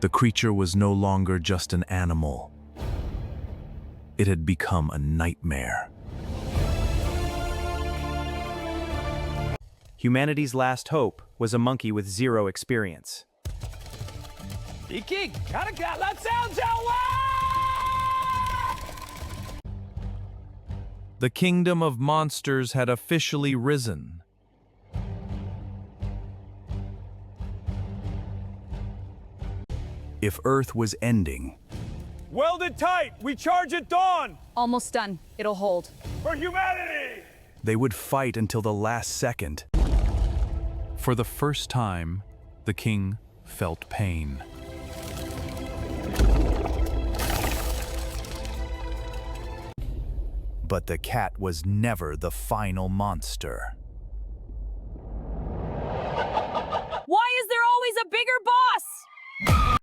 The creature was no longer just an animal. It had become a nightmare. Humanity's last hope was a monkey with zero experience. The kingdom of monsters had officially risen. If Earth was ending, Welded tight! We charge at dawn! Almost done. It'll hold. For humanity! they would fight until the last second. For the first time, the king felt pain. But the cat was never the final monster. Why is there always a bigger boss?